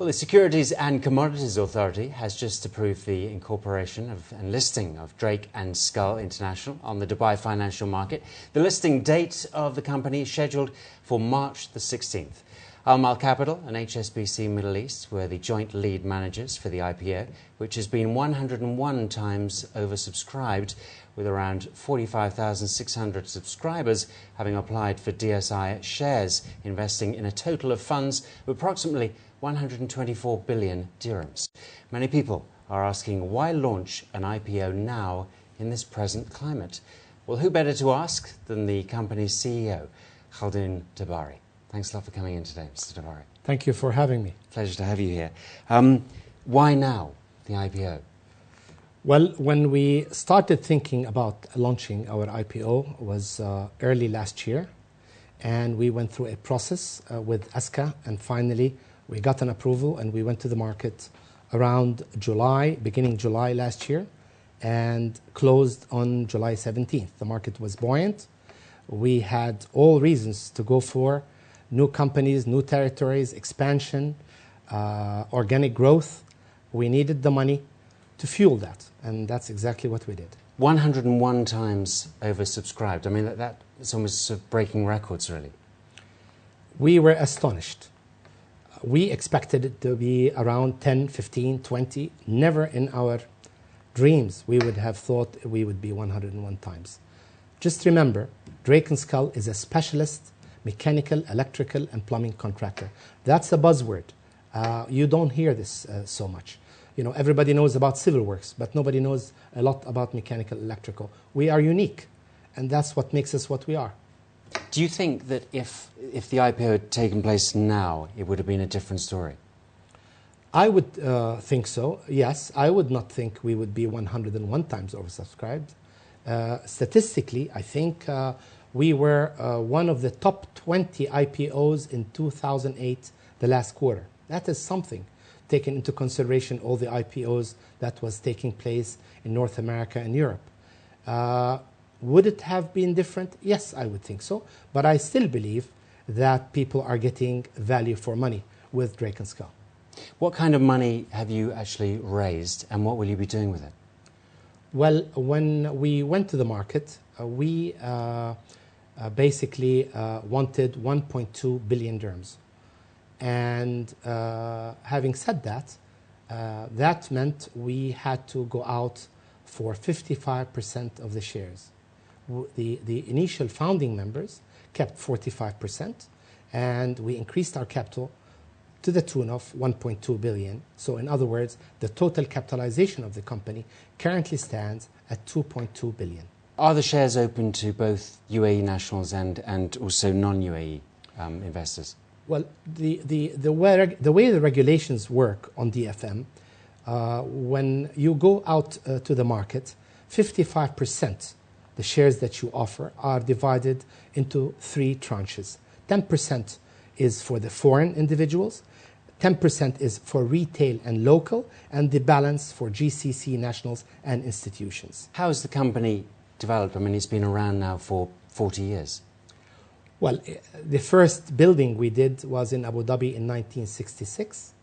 Well, the Securities and Commodities Authority has just approved the incorporation and listing of Drake and Skull International on the Dubai financial market. The listing date of the company is scheduled for March the 16th. Al Capital and HSBC Middle East were the joint lead managers for the IPO, which has been 101 times oversubscribed, with around 45,600 subscribers having applied for DSI shares, investing in a total of funds of approximately 124 billion dirhams. Many people are asking, why launch an IPO now in this present climate? Well, who better to ask than the company's CEO, Khaldoun Tabari. Thanks a lot for coming in today, Mr. Tabari. Thank you for having me. Pleasure to have you here. Why now, the IPO? Well, when we started thinking about launching our IPO was early last year, and we went through a process with ASCA, and finally we got an approval and we went to the market around July, beginning July last year, and closed on July 17th. The market was buoyant. We had all reasons to go for new companies, new territories, expansion, organic growth. We needed the money to fuel that, and that's exactly what we did. 101 times oversubscribed. I mean, that's almost sort of breaking records, really. We were astonished. We expected it to be around 10, 15, 20. Never in our dreams we would have thought we would be 101 times. Just remember, Drake & Skull is a specialist mechanical, electrical, and plumbing contractor. That's a buzzword. You don't hear this so much. You know, everybody knows about civil works, but nobody knows a lot about mechanical, electrical. We are unique, and that's what makes us what we are. Do you think that if the IPO had taken place now, it would have been a different story? I would think so, yes. I would not think we would be 101 times oversubscribed. Statistically, I think we were one of the top 20 IPOs in 2008, the last quarter. That is something, taking into consideration all the IPOs that was taking place in North America and Europe. Would it have been different? Yes, I would think so. But I still believe that people are getting value for money with Drake & Skull. What kind of money have you actually raised, and what will you be doing with it? Well, when we went to the market, we basically wanted 1.2 billion dirhams. And having said that, that meant we had to go out for 55% of the shares. The initial founding members kept 45%, and we increased our capital to the tune of 1.2 billion. So in other words, the total capitalization of the company currently stands at 2.2 billion. Are the shares open to both UAE nationals and also non-UAE investors? Well, the way the regulations work on DFM, when you go out to the market, 55% the shares that you offer are divided into 3 tranches. 10% is for the foreign individuals, 10% is for retail and local, and the balance for GCC nationals and institutions. How has the company developed? I mean, it's been around now for 40 years. Well, the first building we did was in Abu Dhabi in 1966.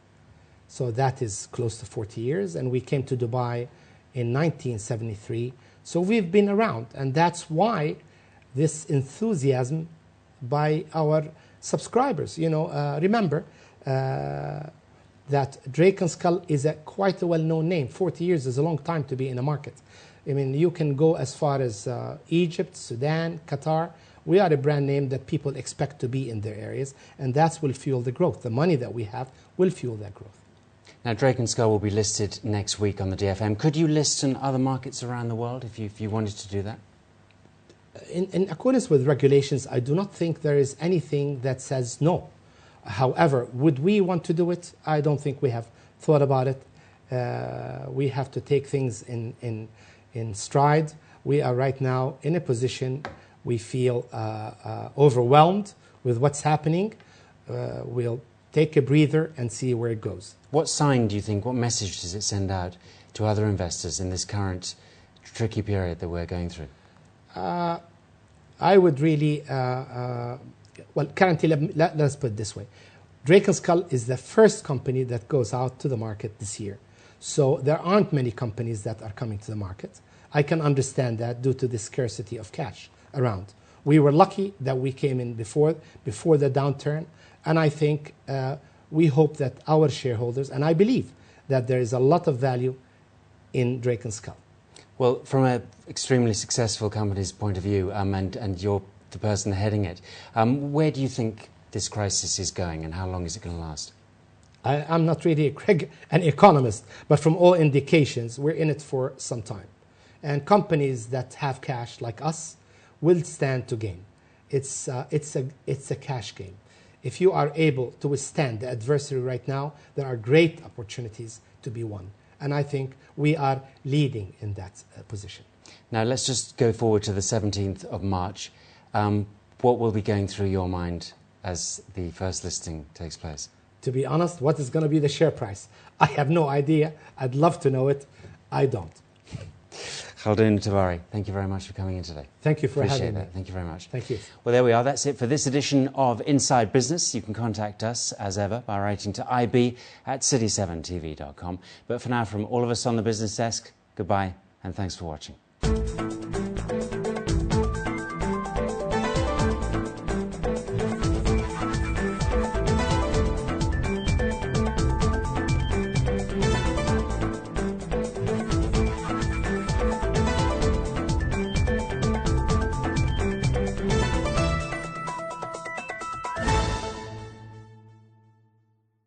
So that is close to 40 years. And we came to Dubai in 1973. So we've been around. And that's why this enthusiasm by our subscribers. You know, remember that Drake & Skull is quite a well-known name. 40 years is a long time to be in a market. I mean, you can go as far as Egypt, Sudan, Qatar. We are a brand name that people expect to be in their areas, and that will fuel the growth. The money that we have will fuel that growth. Now, Drake & Skull will be listed next week on the DFM. Could you list in other markets around the world if you wanted to do that? In accordance with regulations, I do not think there is anything that says no. However, would we want to do it? I don't think we have thought about it. We have to take things in stride. We are right now in a position we feel overwhelmed with what's happening. We'll take a breather and see where it goes. What sign do you think, what message does it send out to other investors in this current tricky period that we're going through? I would really, well, currently, let's put it this way. Drake & Skull is the first company that goes out to the market this year. So there aren't many companies that are coming to the market. I can understand that due to the scarcity of cash around. We were lucky that we came in before the downturn, and I think we hope that our shareholders, and I believe that there is a lot of value in Drake & Skull. Well, from an extremely successful company's point of view, and you're the person heading it, where do you think this crisis is going and how long is it going to last? I'm not really an economist, but from all indications, we're in it for some time. And companies that have cash like us will stand to gain. It's a cash game. If you are able to withstand the adversity right now, there are great opportunities to be won. And I think we are leading in that position. Now, let's just go forward to the 17th of March. What will be going through your mind as the first listing takes place? To be honest, what is going to be the share price? I have no idea. I'd love to know it. I don't. Khaldoun, Tabari, thank you very much for coming in today. Thank you for having me. Appreciate that. Thank you very much. Thank you. Well, there we are. That's it for this edition of Inside Business. You can contact us, as ever, by writing to ib@city7tv.com. But for now, from all of us on the business desk, goodbye and thanks for watching.